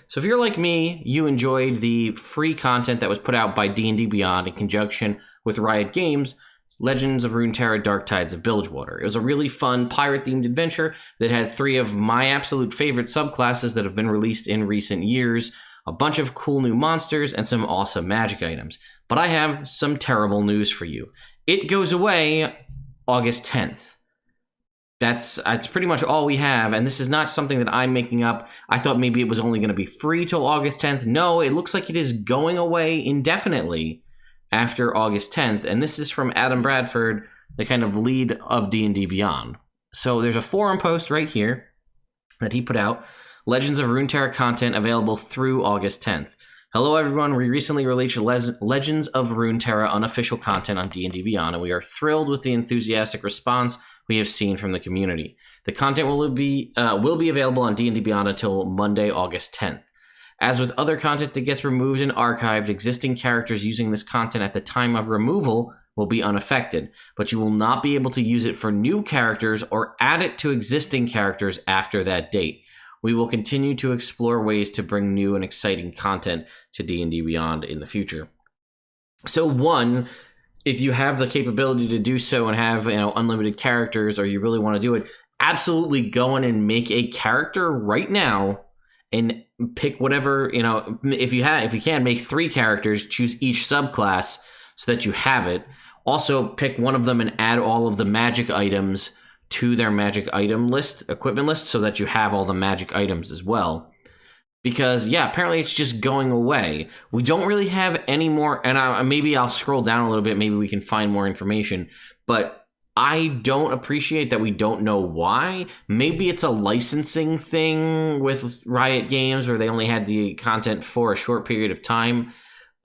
So if you're like me, you enjoyed the free content that was put out by D&D Beyond in conjunction with Riot Games, Legends of Runeterra Dark Tides of Bilgewater. It was a really fun pirate-themed adventure that had 3 of my absolute favorite subclasses that have been released in recent years, a bunch of cool new monsters, and some awesome magic items. But I have some terrible news for you. It goes away August 10th. That's pretty much all we have, and this is not something that I'm making up. I thought maybe it was only going to be free till August 10th. No, it looks like it is going away indefinitely after August 10th, and this is from Adam Bradford, the kind of lead of D&D Beyond. So there's a forum post right here that he put out, Legends of Runeterra content available through August 10th. Hello everyone, we recently released Legends of Runeterra unofficial content on D&D Beyond, and we are thrilled with the enthusiastic response we have seen from the community. The content will be available on D&D Beyond until Monday, August 10th. As with other content that gets removed and archived, existing characters using this content at the time of removal will be unaffected, but you will not be able to use it for new characters or add it to existing characters after that date. We will continue to explore ways to bring new and exciting content to D&D Beyond in the future. So one, if you have the capability to do so and have unlimited characters, or you really want to do it, absolutely go in and make a character right now and pick whatever, if you can, make 3 characters, choose each subclass so that you have it. Also pick one of them and add all of the magic items to their magic item list, equipment list, so that you have all the magic items as well. Because, apparently it's just going away. We don't really have any more, and maybe I'll scroll down a little bit, maybe we can find more information, but I don't appreciate that we don't know why. Maybe it's a licensing thing with Riot Games where they only had the content for a short period of time.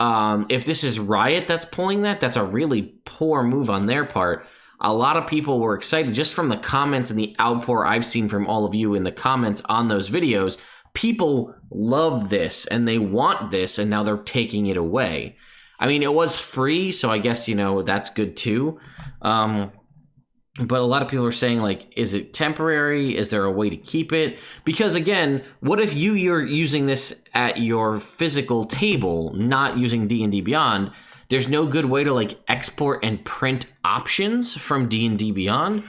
If this is Riot that's pulling that, that's a really poor move on their part. A lot of people were excited just from the comments and the outpour I've seen from all of you in the comments on those videos. People love this and they want this, and now they're taking it away. I mean, it was free, so I guess, that's good too. But a lot of people are saying, is it temporary? Is there a way to keep it? Because again, what if you're using this at your physical table, not using D&D Beyond? There's no good way to export and print options from D&D Beyond.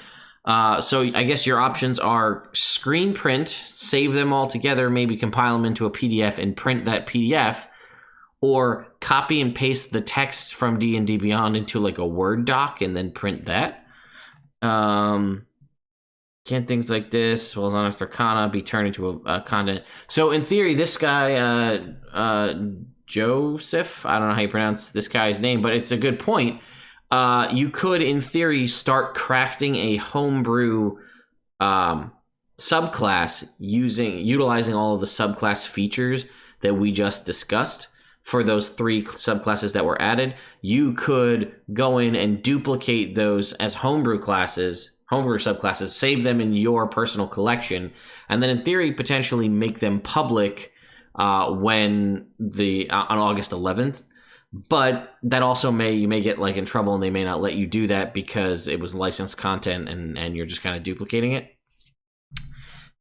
So I guess your options are screen print, save them all together, maybe compile them into a PDF and print that PDF, or copy and paste the text from D&D Beyond into a Word doc and then print that. Can things like this, as well as on Arcana, be turned into a content? So in theory, this guy, Joseph, I don't know how you pronounce this guy's name, but it's a good point. You could, in theory, start crafting a homebrew subclass utilizing all of the subclass features that we just discussed for those 3 subclasses that were added. You could go in and duplicate those as homebrew subclasses, save them in your personal collection, and then in theory potentially make them public on August 11th. But that also you may get in trouble, and they may not let you do that because it was licensed content and you're just kind of duplicating it.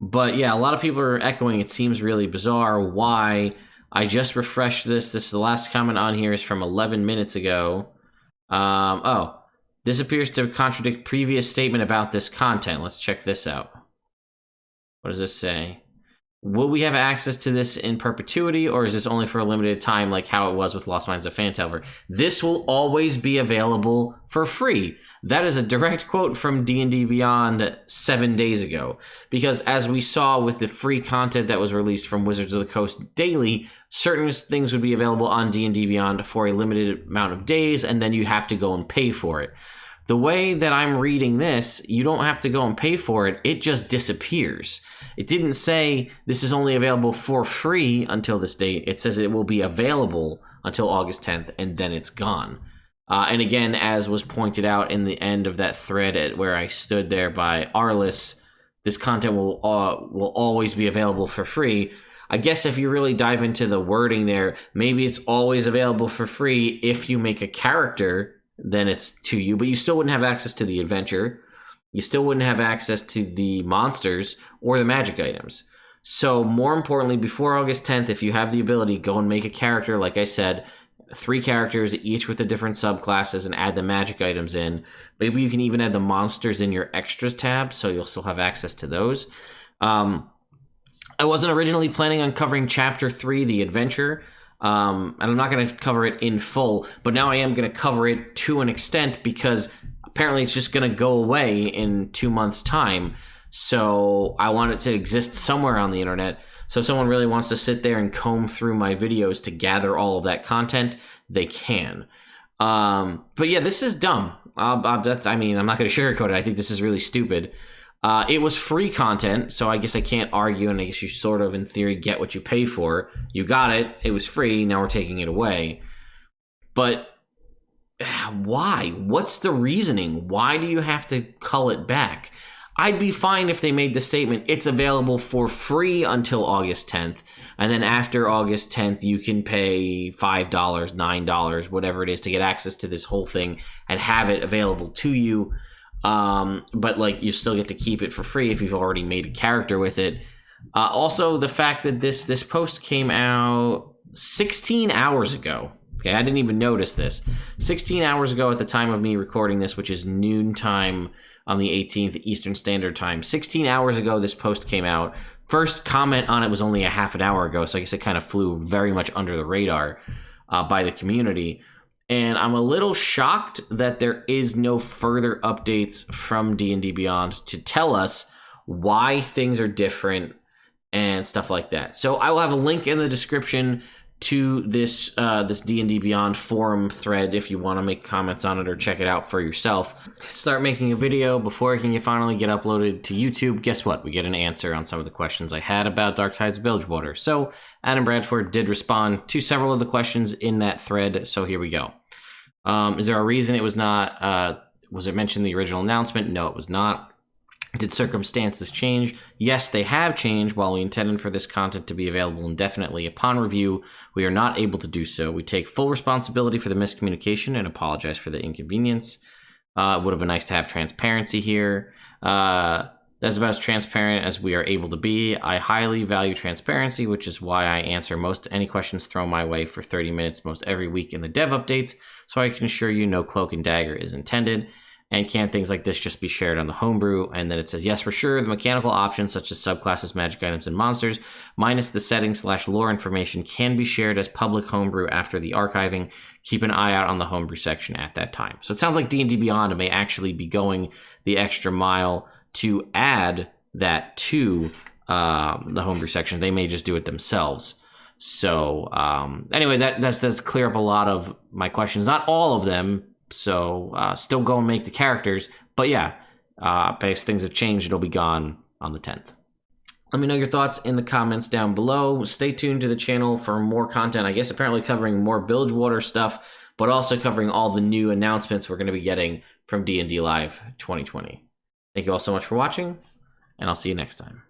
But a lot of people are echoing it seems really bizarre. Why? I just refreshed this. The last comment on here is from 11 minutes ago. This appears to contradict previous statement about this content. Let's check this out. What does this say? Will we have access to this in perpetuity, or is this only for a limited time like how it was with Lost Mines of Phandelver? This will always be available for free. That is a direct quote from D&D Beyond 7 days ago. Because as we saw with the free content that was released from Wizards of the Coast Daily, certain things would be available on D&D Beyond for a limited amount of days, and then you have to go and pay for it. The way that I'm reading this, you don't have to go and pay for it. It just disappears. It didn't say this is only available for free until this date. It says it will be available until August 10th, and then it's gone. And again, as was pointed out in the end of that thread where I stood there by Arliss, this content will always be available for free. I guess if you really dive into the wording there, maybe it's always available for free if you make a character, then it's to you, but you still wouldn't have access to the adventure. You still wouldn't have access to the monsters or the magic items. So more importantly, before August 10th, if you have the ability, go and make a character. Like I said, 3 characters, each with the different subclasses, and add the magic items in. Maybe you can even add the monsters in your extras tab, so you'll still have access to those. I wasn't originally planning on covering Chapter 3, the adventure, and I'm not going to cover it in full, but now I am going to cover it to an extent because apparently it's just going to go away in 2 months' time. So I want it to exist somewhere on the internet. So if someone really wants to sit there and comb through my videos to gather all of that content, they can. But yeah, this is dumb. I'm not going to sugarcoat it. I think this is really stupid. It was free content, so I guess I can't argue, and I guess you sort of, in theory, get what you pay for. You got it. It was free. Now we're taking it away. But why? What's the reasoning? Why do you have to cull it back? I'd be fine if they made the statement, it's available for free until August 10th, and then after August 10th, you can pay $5, $9, whatever it is to get access to this whole thing and have it available to you. But like, you still get to keep it for free if you've already made a character with it. Also, the fact that this post came out 16 hours ago. Okay, I didn't even notice this. 16 hours ago at the time of me recording this, which is noontime on the 18th Eastern Standard Time. 16 hours ago, this post came out. First comment on it was only a half an hour ago, so I guess it kind of flew very much under the radar by the community. And I'm a little shocked that there is no further updates from D&D Beyond to tell us why things are different and stuff like that. So I will have a link in the description to this D&D Beyond forum thread if you want to make comments on it or check it out for yourself. Start making a video before it can finally get uploaded to YouTube. Guess what? We get an answer on some of the questions I had about Dark Tides of Bilgewater. So Adam Bradford did respond to several of the questions in that thread, so here we go. Is there a reason it was not, was it mentioned in the original announcement? No, it was not. Did circumstances change? Yes, they have changed. While we intended for this content to be available indefinitely upon review, we are not able to do so. We take full responsibility for the miscommunication and apologize for the inconvenience. It would have been nice to have transparency here. That's about as transparent as we are able to be. I highly value transparency, which is why I answer most any questions thrown my way for 30 minutes most every week in the dev updates, so I can assure you no cloak and dagger is intended. And can things like this just be shared on the homebrew? And then it says, yes, for sure. The mechanical options such as subclasses, magic items, and monsters, minus the settings/lore information, can be shared as public homebrew after the archiving. Keep an eye out on the homebrew section at that time. So it sounds like D&D Beyond may actually be going the extra mile to add that to the homebrew section. They may just do it themselves. So anyway, that's clear up a lot of my questions. Not all of them. So still go and make the characters. But yeah, as things have changed, it'll be gone on the 10th. Let me know your thoughts in the comments down below. Stay tuned to the channel for more content. I guess apparently covering more Bilgewater stuff, but also covering all the new announcements we're going to be getting from D&D Live 2020. Thank you all so much for watching, and I'll see you next time.